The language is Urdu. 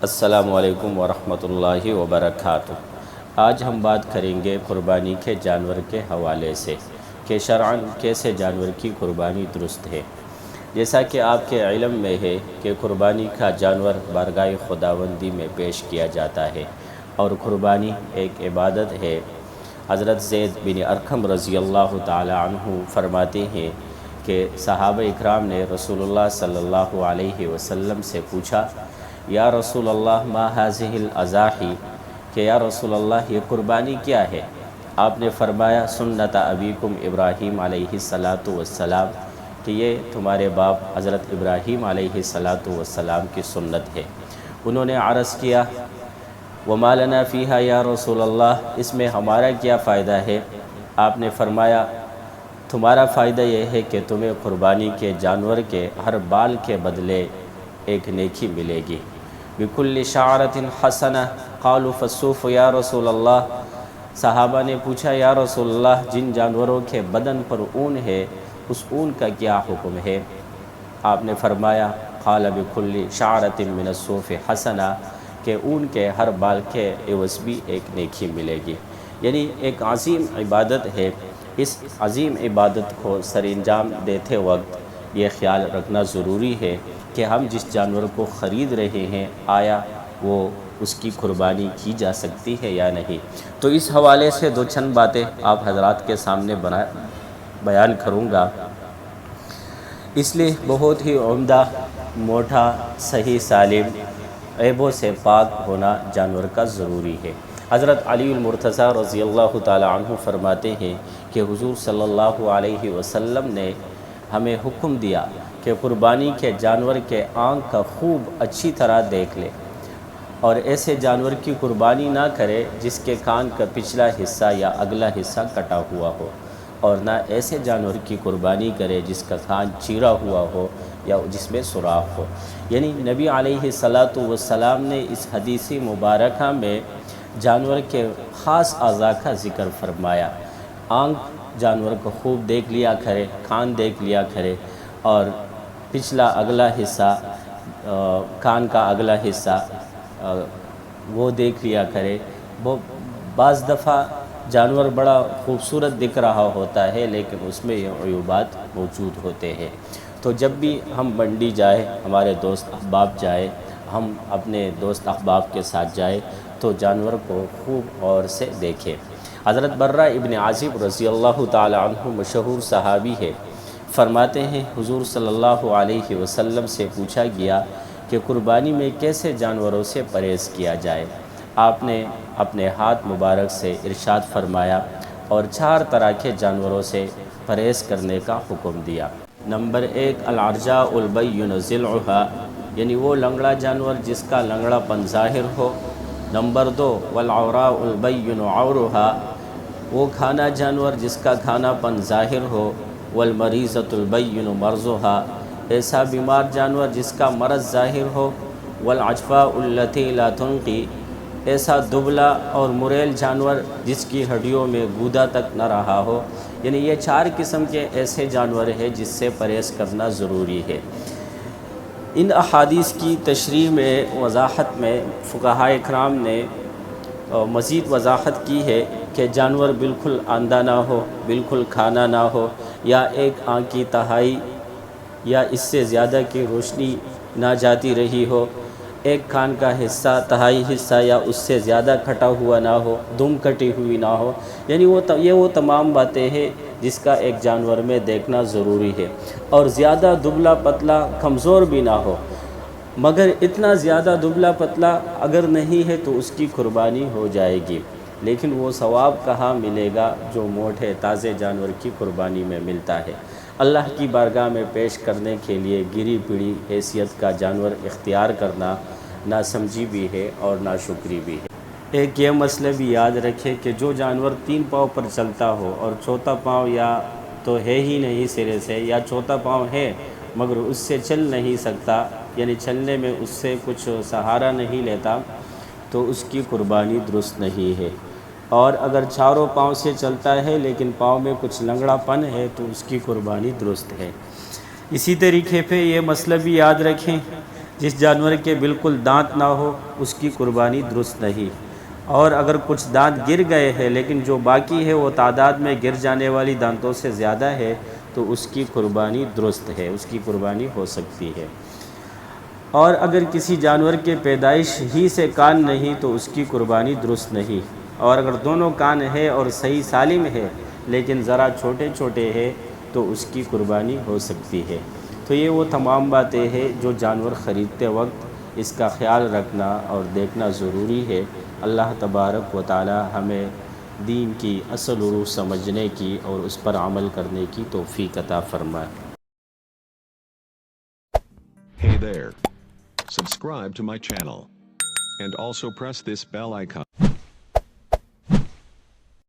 السلام علیکم ورحمۃ اللہ وبرکاتہ۔ آج ہم بات کریں گے قربانی کے جانور کے حوالے سے کہ شرعاً کیسے جانور کی قربانی درست ہے۔ جیسا کہ آپ کے علم میں ہے کہ قربانی کا جانور بارگاہ خداوندی میں پیش کیا جاتا ہے اور قربانی ایک عبادت ہے۔ حضرت زید بن ارقم رضی اللہ تعالی عنہ فرماتے ہیں کہ صحابہ اکرام نے رسول اللہ صلی اللہ علیہ وسلم سے پوچھا، یا رسول اللہ ما هذه الاضاحی، کہ یا رسول اللہ یہ قربانی کیا ہے؟ آپ نے فرمایا سنت ابیکم ابراہیم علیہ السلام، کہ یہ تمہارے باپ حضرت ابراہیم علیہ السلام کی سنت ہے۔ انہوں نے عرض کیا وما لنا فیہا یا رسول اللہ، اس میں ہمارا کیا فائدہ ہے؟ آپ نے فرمایا تمہارا فائدہ یہ ہے کہ تمہیں قربانی کے جانور کے ہر بال کے بدلے ایک نیکی ملے گی۔ بکل شعرۃ حسنہ قالوا فالصوف یا رسول اللہ، صحابہ نے پوچھا یا رسول اللہ جن جانوروں کے بدن پر اون ہے اس اون کا کیا حکم ہے؟ آپ نے فرمایا قال بکل شعرۃ من الصوف حسنہ، کہ اون کے ہر بال کے عوض بھی ایک نیکی ملے گی۔ یعنی ایک عظیم عبادت ہے۔ اس عظیم عبادت کو سر انجام دیتے وقت یہ خیال رکھنا ضروری ہے کہ ہم جس جانور کو خرید رہے ہیں آیا وہ اس کی قربانی کی جا سکتی ہے یا نہیں۔ تو اس حوالے سے دو چند باتیں آپ حضرات کے سامنے بیان کروں گا۔ اس لیے بہت ہی عمدہ، موٹا، صحیح سالم، عیبوں سے پاک ہونا جانور کا ضروری ہے۔ حضرت علی المرتضیٰ رضی اللہ تعالی عنہ فرماتے ہیں کہ حضور صلی اللہ علیہ وسلم نے ہمیں حکم دیا کہ قربانی کے جانور کے آنکھ کا خوب اچھی طرح دیکھ لے اور ایسے جانور کی قربانی نہ کرے جس کے کان کا پچھلا حصہ یا اگلا حصہ کٹا ہوا ہو، اور نہ ایسے جانور کی قربانی کرے جس کا کان چیرا ہوا ہو یا جس میں سوراخ ہو۔ یعنی نبی علیہ السلام نے اس حدیث مبارکہ میں جانور کے خاص اعضاء کا ذکر فرمایا۔ آنکھ جانور کو خوب دیکھ لیا کرے، کان دیکھ لیا کرے، اور پچھلا اگلا حصہ، کان کا اگلا حصہ وہ دیکھ لیا کرے۔ وہ بعض دفعہ جانور بڑا خوبصورت دکھ رہا ہوتا ہے لیکن اس میں یہ عیوبات موجود ہوتے ہیں۔ تو جب بھی ہم منڈی جائے، ہمارے دوست احباب جائے، ہم اپنے دوست احباب کے ساتھ جائے تو جانور کو خوب غور سے دیکھیں۔ حضرت برہ ابن عازب رضی اللہ تعالی عنہ مشہور صحابی ہے، فرماتے ہیں حضور صلی اللہ علیہ وسلم سے پوچھا گیا کہ قربانی میں کیسے جانوروں سے پرہیز کیا جائے؟ آپ نے اپنے ہاتھ مبارک سے ارشاد فرمایا اور 4 طرح کے جانوروں سے پرہیز کرنے کا حکم دیا۔ نمبر 1 العرجاء البین ضلعها، یعنی وہ لنگڑا جانور جس کا لنگڑا پن ظاہر ہو۔ نمبر 2 والعوراء البین عورها، وہ کھانا جانور جس کا کھانا پن ظاہر ہو۔ والمریضۃ البین مرضها، ایسا بیمار جانور جس کا مرض ظاہر ہو۔ والعجفاء التی لا تنقی، ایسا دبلا اور مریل جانور جس کی ہڈیوں میں گودا تک نہ رہا ہو۔ یعنی یہ 4 قسم کے ایسے جانور ہیں جس سے پرہیز کرنا ضروری ہے۔ ان احادیث کی تشریح میں، وضاحت میں فقہاء اکرام نے مزید وضاحت کی ہے کہ جانور بالکل اندھا نہ ہو، بالکل کھانا نہ ہو، یا ایک آنکھ کی تہائی یا اس سے زیادہ کی روشنی نہ جاتی رہی ہو، ایک کان کا حصہ، تہائی حصہ یا اس سے زیادہ کھٹا ہوا نہ ہو، دم کٹی ہوئی نہ ہو۔ یعنی وہ تمام باتیں ہیں جس کا ایک جانور میں دیکھنا ضروری ہے، اور زیادہ دبلا پتلا کمزور بھی نہ ہو، مگر اتنا زیادہ دبلا پتلا اگر نہیں ہے تو اس کی قربانی ہو جائے گی، لیکن وہ ثواب کہاں ملے گا جو موٹے تازے جانور کی قربانی میں ملتا ہے۔ اللہ کی بارگاہ میں پیش کرنے کے لیے گری پڑی حیثیت کا جانور اختیار کرنا ناسمجھی بھی ہے اور ناشکری بھی ہے۔ ایک یہ مسئلہ بھی یاد رکھے کہ جو جانور 3 پاؤں پر چلتا ہو اور چوتھا پاؤں یا تو ہے ہی نہیں سرے سے، یا چوتھا پاؤں ہے مگر اس سے چل نہیں سکتا، یعنی چلنے میں اس سے کچھ سہارا نہیں لیتا، تو اس کی قربانی درست نہیں ہے۔ اور اگر 4 پاؤں سے چلتا ہے لیکن پاؤں میں کچھ لنگڑا پن ہے تو اس کی قربانی درست ہے۔ اسی طریقے پہ یہ مسئلہ بھی یاد رکھیں جس جانور کے بالکل دانت نہ ہو اس کی قربانی درست نہیں، اور اگر کچھ دانت گر گئے ہیں لیکن جو باقی ہے وہ تعداد میں گر جانے والی دانتوں سے زیادہ ہے تو اس کی قربانی درست ہے، اس کی قربانی ہو سکتی ہے۔ اور اگر کسی جانور کے پیدائش ہی سے کان نہیں تو اس کی قربانی درست نہیں، اور اگر دونوں کان ہے اور صحیح سالم ہے لیکن ذرا چھوٹے چھوٹے ہیں تو اس کی قربانی ہو سکتی ہے۔ تو یہ وہ تمام باتیں ہیں جو جانور خریدتے وقت اس کا خیال رکھنا اور دیکھنا ضروری ہے۔ اللہ تبارک و تعالی ہمیں دین کی اصل عروج سمجھنے کی اور اس پر عمل کرنے کی توفیق عطا فرمائے۔ Hey there. Subscribe to my channel. And also press this bell icon.